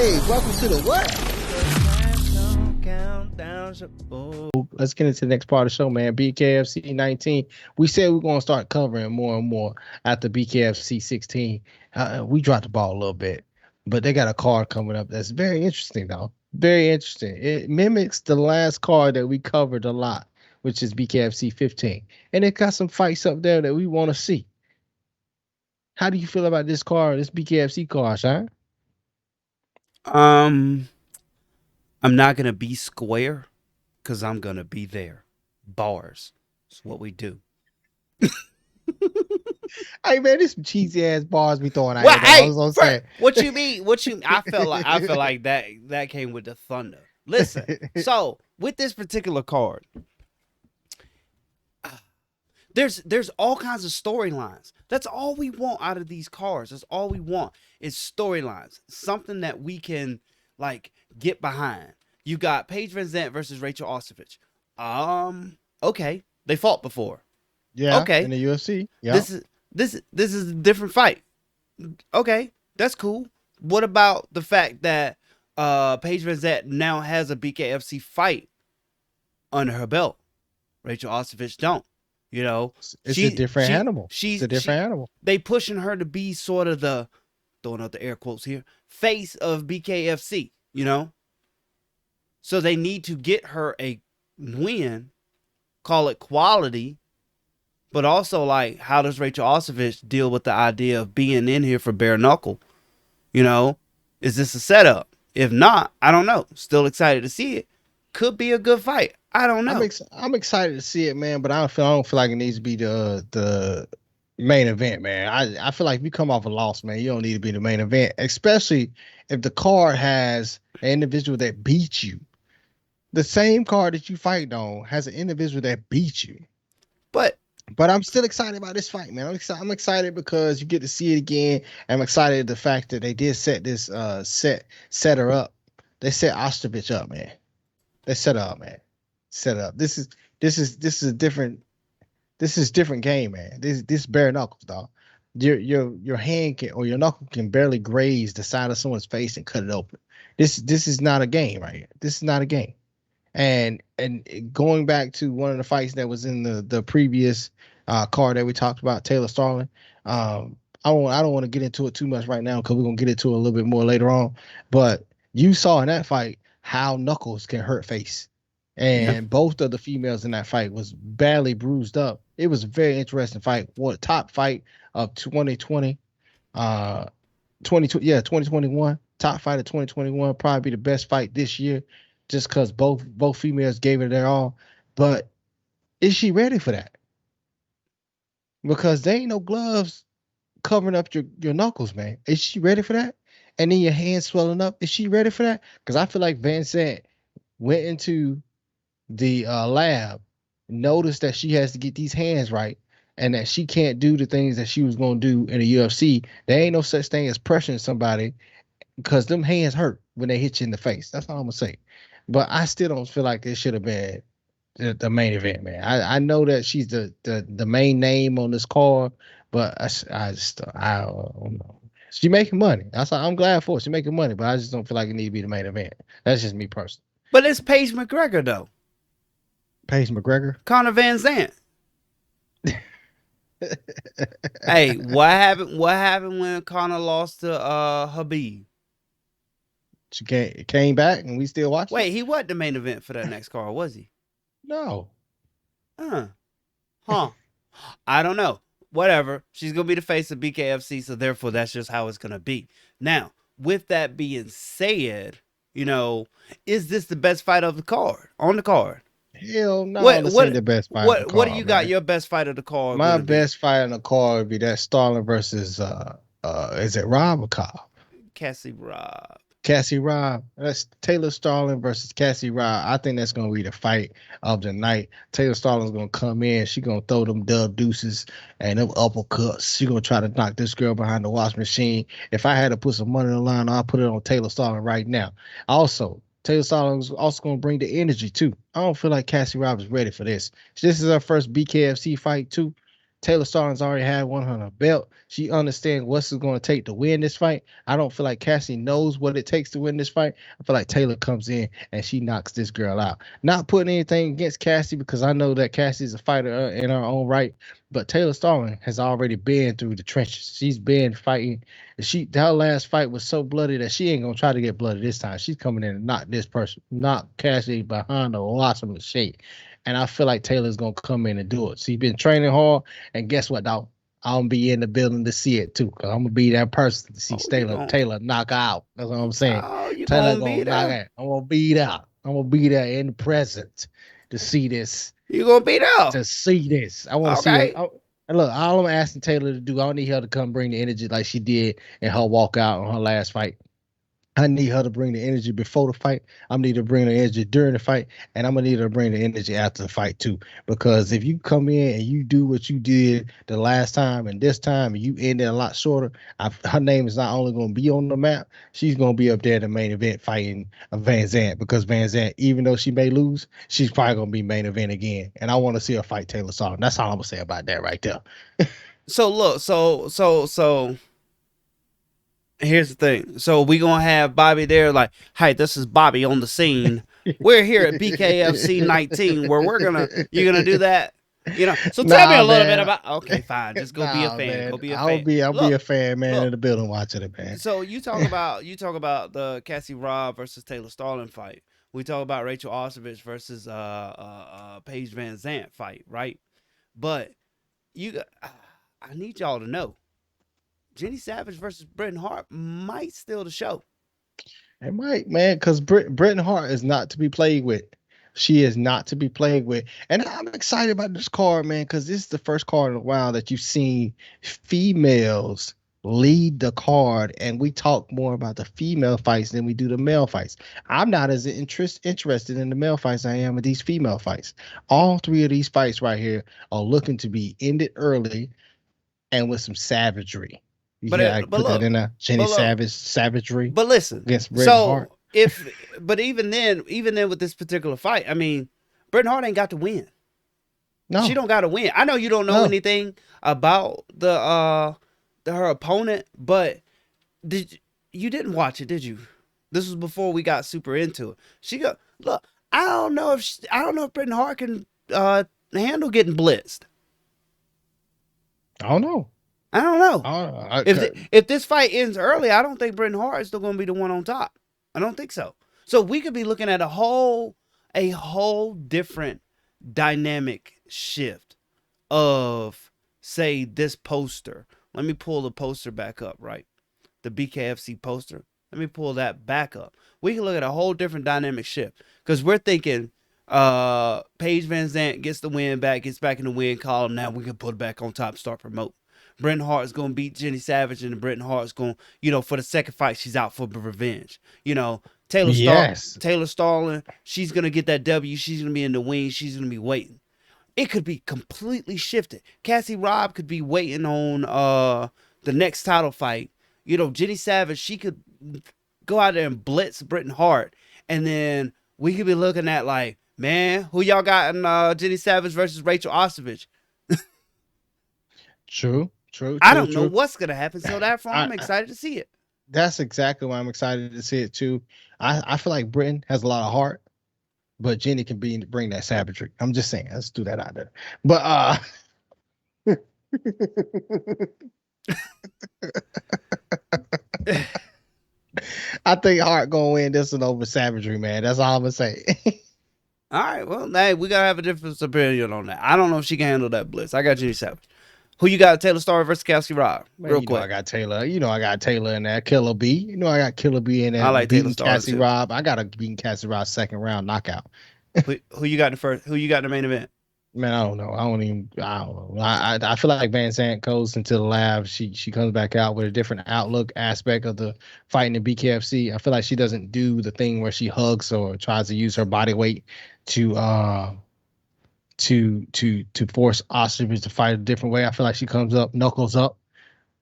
Hey, welcome to the what? Let's get into the next part of the show, man. BKFC 19. We said we're going to start covering more and more after BKFC 16. We dropped the ball a little bit, but they got a card coming up that's very interesting, though. Very interesting. It mimics the last card that we covered a lot, which is BKFC 15. And it got some fights up there that we want to see. How do you feel about this card, this BKFC card, Shyne? I'm not gonna be square because I'm gonna be there. Bars. That's what we do. Hey man, this some cheesy ass bars we throwing out Well, here though. I hey, was gonna say. what you mean? I feel like that came with the thunder. Listen, so with this particular card, there's all kinds of storylines. That's all we want out of these cards. That's all we want is storylines. Something that we can like get behind. You got Paige Vincent versus Rachel Ostervich. Okay. They fought before. Yeah. Okay. In the UFC. Yeah. This is a different fight. Okay, that's cool. What about the fact that Paige Vincent now has a BKFC fight under her belt? Rachel Ostervich don't. You know, it's a different animal. It's a different animal. They pushing her to be sort of the, throwing out the air quotes here, face of BKFC. You know, so they need to get her a win, call it quality, but also like, how does Rachel Ostervich deal with the idea of being in here for bare knuckle? You know, is this a setup? If not, I don't know. Still excited to see it. Could be a good fight. I don't know. I'm excited to see it, man. But I don't feel like it needs to be the main event, man. I feel like if you come off a loss, man, you don't need to be the main event, especially if the card has an individual that beat you. The same card that you fight on has an individual that beat you. But I'm still excited about this fight, man. I'm excited because you get to see it again. I'm excited the fact that they did set this set her up. They set Ostervich up, man. They set her up, man. Set up. This is a different game, man. This bare knuckles, dog. Your hand can, or your knuckle can barely graze the side of someone's face and cut it open. This is not a game right here. This is not a game. And going back to one of the fights that was in the previous card that we talked about, Taylor Stalin. I don't want to get into it too much right now because we're gonna get into it a little bit more later on. But you saw in that fight how knuckles can hurt face, and both of the females in that fight was badly bruised up. It was a very interesting fight. What top fight of 2020, 2021, top fight of 2021, probably the best fight this year. Just because both females gave it their all. But is she ready for that? Because there ain't no gloves covering up your knuckles, man. Is she ready for that? And then your hands swelling up. Is she ready for that? Because I feel like Vincent went into the lab, noticed that she has to get these hands right, and that she can't do the things that she was going to do in the UFC. There ain't no such thing as pressuring somebody because them hands hurt when they hit you in the face. That's all I'm going to say. But I still don't feel like it should have been the main event, man. I know that she's the main name on this card, but I don't know. She making money. I'm glad for it. She making money, but I just don't feel like it need to be the main event. That's just me personally. But it's Paige McGregor though. Paige McGregor? Conor Van Zant. Hey, what happened when Conor lost to Habib? She came back and we still watching. Wait, he wasn't the main event for that next card, was he? No. Huh. I don't know. Whatever. She's going to be the face of BKFC, so therefore that's just how it's going to be. Now, with that being said, you know, is this the best fight of the card? On the card? Hell no, this ain't the best fight of the card. What do you got your best fight of the card? My best fight on the card would be that Stalin versus, is it Rob or Cobb? Cassie Rod. Cassie Rod. That's Taylor Stalin versus Cassie Rod. I think that's going to be the fight of the night. Taylor Stalin's going to come in. She's going to throw them dub deuces and them uppercuts. She's going to try to knock this girl behind the wash machine. If I had to put some money on the line, I'll put it on Taylor Stalin right now. Also, Taylor Stalin's also going to bring the energy, too. I don't feel like Cassie Rod is ready for this. This is her first BKFC fight, too. Taylor Starling's already had one on her belt. She understands what's it going to take to win this fight. I don't feel like Cassie knows what it takes to win this fight. I feel like Taylor comes in and she knocks this girl out. Not putting anything against Cassie because I know that Cassie's a fighter in her own right, but Taylor Starling has already been through the trenches. She's been fighting. Her last fight was so bloody that she ain't gonna try to get bloody this time. She's coming in and knock Cassie behind the lots of shake. And I feel like Taylor's gonna come in and do it. She's been training hard, and guess what, dog? I'm gonna be in the building to see it too, cause I'm gonna be that person to see Taylor knock out. That's what I'm saying. Taylor gonna knock out. I'm gonna be there. I'm gonna be there in the present to see this. You gonna be there to see this? I want to see it. And look, all I'm asking Taylor to do, I don't need her to come bring the energy like she did in her walkout on her last fight. I need her to bring the energy before the fight. I need to bring the energy during the fight, and I'm gonna need her to bring the energy after the fight too. Because if you come in and you do what you did the last time and this time, and you end it a lot shorter, her name is not only gonna be on the map, she's gonna be up there in the main event fighting Van Zandt. Because Van Zandt, even though she may lose, she's probably gonna be main event again. And I want to see her fight Taylor Starling. That's all I'm gonna say about that right there. So look, so here's the thing. So we gonna have Bobby there, like, hey, this is Bobby on the scene. We're here at BKFC 19, where you're gonna do that, you know. So tell me a little bit about. Okay, fine, just go be a fan. Man. Go be a fan. I'll be a fan, man, in the building watching it, man. So you talk about the Cassie Rod versus Taylor Starling fight. We talk about Rachel Ostervich versus Paige Van Zandt fight, right? But I need y'all to know. Jenny Savage versus Bret Hart might steal the show. It might, man, because Bret Hart is not to be played with. She is not to be played with. And I'm excited about this card, man, because this is the first card in a while that you've seen females lead the card, and we talk more about the female fights than we do the male fights. I'm not as interested in the male fights as I am with these female fights. All three of these fights right here are looking to be ended early and with some savagery. But that in a Jenny Savage savagery. But listen, against Bret Hart. Even then with this particular fight, I mean, Bret Hart ain't got to win. No, she don't got to win. I know you don't know anything about her opponent, but you didn't watch it, did you? This was before we got super into it. Look. I don't know if Bret Hart can handle getting blitzed. I don't know. If this fight ends early, I don't think Bret Hart is still going to be the one on top. I don't think so. So we could be looking at a whole different dynamic shift of, say, this poster. Let me pull the poster back up, right? The BKFC poster. Let me pull that back up. We can look at a whole different dynamic shift because we're thinking Paige Van Zandt gets the win back, gets back in the win column. Now we can put it back on top, start promoting. Bret Hart is going to beat Jenny Savage, and Bret Hart is going, for the second fight, she's out for revenge. Taylor Starling, she's going to get that W. She's going to be in the wing. She's going to be waiting. It could be completely shifted. Cassie Rod could be waiting on the next title fight. Jenny Savage, she could go out there and blitz Bret Hart, and then we could be looking at like, man, who y'all got in Jenny Savage versus Rachel Ostervich? True. I don't know what's gonna happen, so therefore I'm excited to see it. That's exactly why I'm excited to see it too. I feel like Britain has a lot of heart, but Jenny can bring that savagery. I'm just saying, let's do that out there. But I think Hart gonna win this one over savagery, man. That's all I'm gonna say. All right, well, hey, we gotta have a different opinion on that. I don't know if she can handle that blitz. I got Jenny Savage. Who you got? Taylor Starling versus Cassie Rod. Real quick. I got Taylor. I got Taylor in there. Killer B. I got Killer B in there. I like Taylor Starling Cassie Rod. I got to beat Cassie Rod second round knockout. Who you got in the first? Who you got in the main event? Man, I don't know. I don't know. I feel like Van Zandt goes into the lab. She comes back out with a different outlook aspect of the fighting in BKFC. I feel like she doesn't do the thing where she hugs or tries to use her body weight to force Ostervich to fight a different way. I feel like she comes up, knuckles up,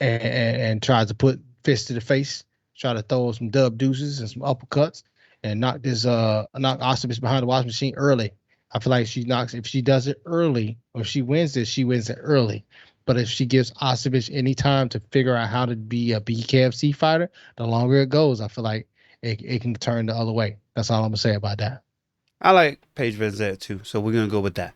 and tries to put fists to the face, try to throw some dub deuces and some uppercuts, and knock Ostervich behind the washing machine early. I feel like if she does it early, or if she wins this, she wins it early. But if she gives Ostervich any time to figure out how to be a BKFC fighter, the longer it goes, I feel like it can turn the other way. That's all I'm gonna say about that. I like Paige Vincent too, so we're gonna go with that.